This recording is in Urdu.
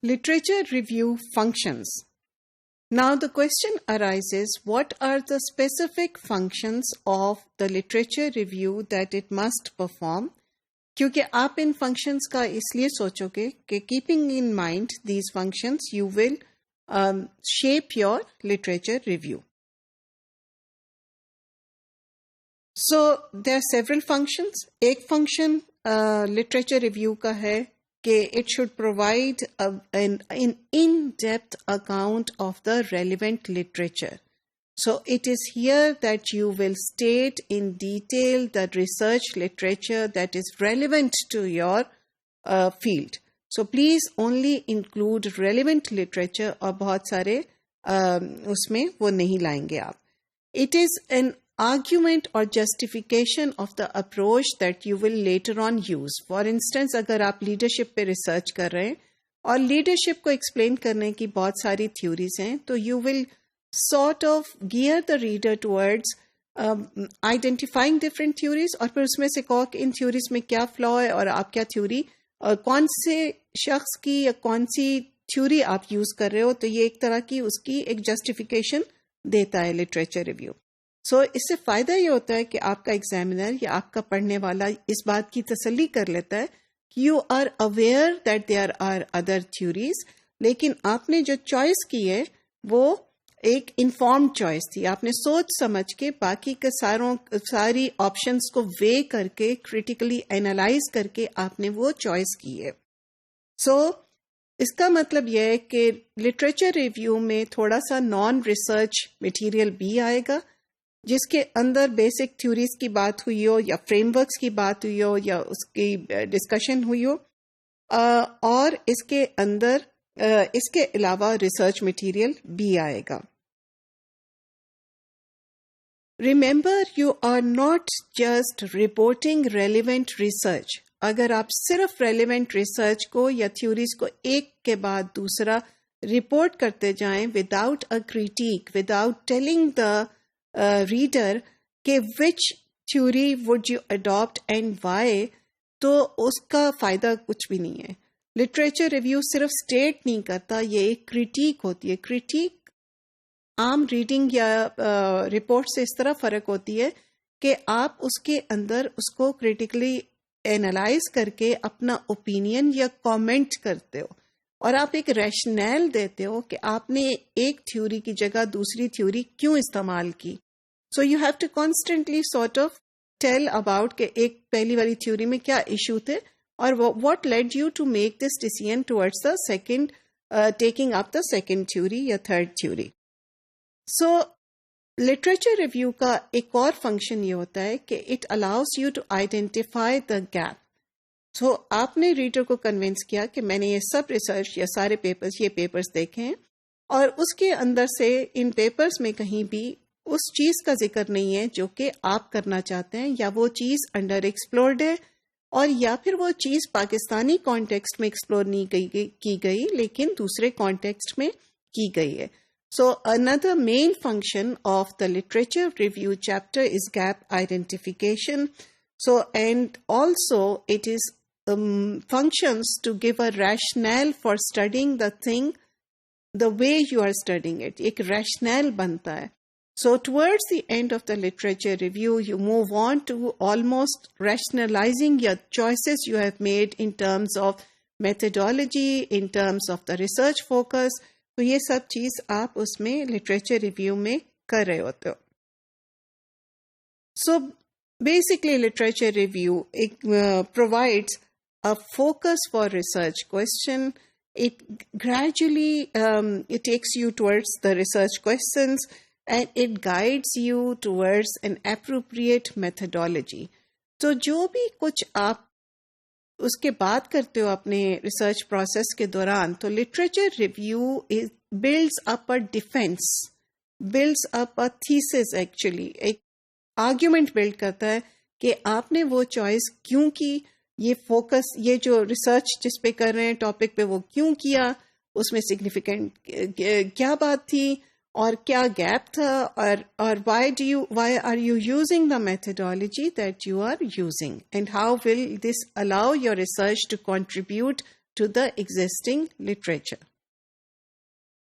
Literature review functions. Now the question arises, what are the specific functions of the literature review that it must perform? کیونکہ آپ ان فنکشنز کا اس لیے سوچو گے کہ keeping in mind these functions, you will shape your literature review. So there are several functions. ایک function literature review کا ہے کہ it should provide an in-depth account of the relevant literature. So it is here that you will state in detail the research literature that is relevant to your field. So please only include relevant literature اور بہت سارے اس میں وہ نہیں لائیں گے آپ. It is an argument or justification of the approach that you will later on use. For instance, اگر آپ لیڈرشپ پہ ریسرچ کر رہے ہیں اور لیڈرشپ کو ایکسپلین کرنے کی بہت ساری تھیوریز ہیں تو you will sort of gear the reader towards identifying different theories اور پھر اس میں سے کہو کہ ان تھیوریز میں کیا فلا ہے اور آپ کیا تھیوری کون سے شخص کی یا کون سی تھیوری آپ یوز کر رہے ہو. تو یہ ایک طرح کی اس کی ایک جسٹیفیکیشن دیتا ہے لٹریچر ریویو. سو اس سے فائدہ یہ ہوتا ہے کہ آپ کا ایگزامینر یا آپ کا پڑھنے والا اس بات کی تسلی کر لیتا ہے کہ you are aware that there are other theories, لیکن آپ نے جو چوائس کی ہے وہ ایک انفارمڈ چوائس تھی. آپ نے سوچ سمجھ کے باقی کے ساری آپشنس کو وے کر کے کریٹیکلی اینالائز کر کے آپ نے وہ چوائس کی ہے. سو اس کا مطلب یہ ہے کہ لٹریچر ریویو میں تھوڑا سا نان ریسرچ مٹیریل بھی آئے گا جس کے اندر بیسک تھیوریز کی بات ہوئی ہو یا فریم ورکس کی بات ہوئی ہو یا اس کی ڈسکشن ہوئی ہو، اور اس کے اندر اس کے علاوہ ریسرچ مٹیریل بھی آئے گا. Remember, you are not just reporting relevant research. اگر آپ صرف ریلیونٹ ریسرچ کو یا تھیوریز کو ایک کے بعد دوسرا رپورٹ کرتے جائیں without a critique, without telling the reader کہ which theory would you adapt and why, تو اس کا فائدہ کچھ بھی نہیں ہے. لٹریچر ریویو صرف اسٹیٹ نہیں کرتا، یہ ایک کریٹیک ہوتی ہے. کریٹیک عام ریڈنگ یا رپورٹ سے اس طرح فرق ہوتی ہے کہ آپ اس کے اندر اس کو کریٹیکلی اینالائز کر کے اپنا اوپینین یا کامنٹ کرتے ہو اور آپ ایک ریشنل دیتے ہو کہ آپ نے ایک تھیوری کی جگہ دوسری تھیوری کیوں استعمال کی. So you have to constantly sort of tell about کہ ایک پہلی والی تھیوری میں کیا ایشو تھے اور what led you to make this decision towards the second taking up the second theory یا third theory. So literature review کا ایک اور فنکشن یہ ہوتا ہے کہ it allows you to identify the gap. So آپ نے ریڈر کو کنونس کیا کہ میں نے یہ سب ریسرچ یا سارے پیپرز یہ پیپرز دیکھے ہیں اور اس کے اندر سے ان پیپرز میں کہیں بھی اس چیز کا ذکر نہیں ہے جو کہ آپ کرنا چاہتے ہیں، یا وہ چیز انڈر ایکسپلورڈ ہے اور یا پھر وہ چیز پاکستانی کانٹیکسٹ میں ایکسپلور نہیں کی گئی لیکن دوسرے کانٹیکسٹ میں کی گئی ہے. So another main function of the literature review chapter is gap identification. So and also it is functions to give a rationale for studying the thing the way you are studying it. Ek rationale banta hai. So towards the end of the literature review, you move on to almost rationalizing your choices you have made in terms of methodology, in terms of the research focus. تو یہ سب چیز آپ اس میں لٹریچر ریویو میں کر رہے ہوتے ہو. So basically literature review provides a focus for research question. It gradually it takes you towards the research questions and it guides you towards an appropriate methodology. تو جو بھی کچھ آپ اس کے بعد کرتے ہو اپنے ریسرچ پروسیس کے دوران، تو literature review builds up a defence, builds up a thesis, actually ایک آرگیومنٹ بلڈ کرتا ہے کہ آپ نے وہ چوائس کیوں کی، یہ فوکس، یہ جو ریسرچ جس پہ کر رہے ہیں ٹاپک پہ وہ کیوں کیا، اس میں سگنیفیکنٹ کیا بات تھی اور کیا گیپ تھا، اور why are you using the methodology that you are using and how will this allow your research to contribute to the existing literature.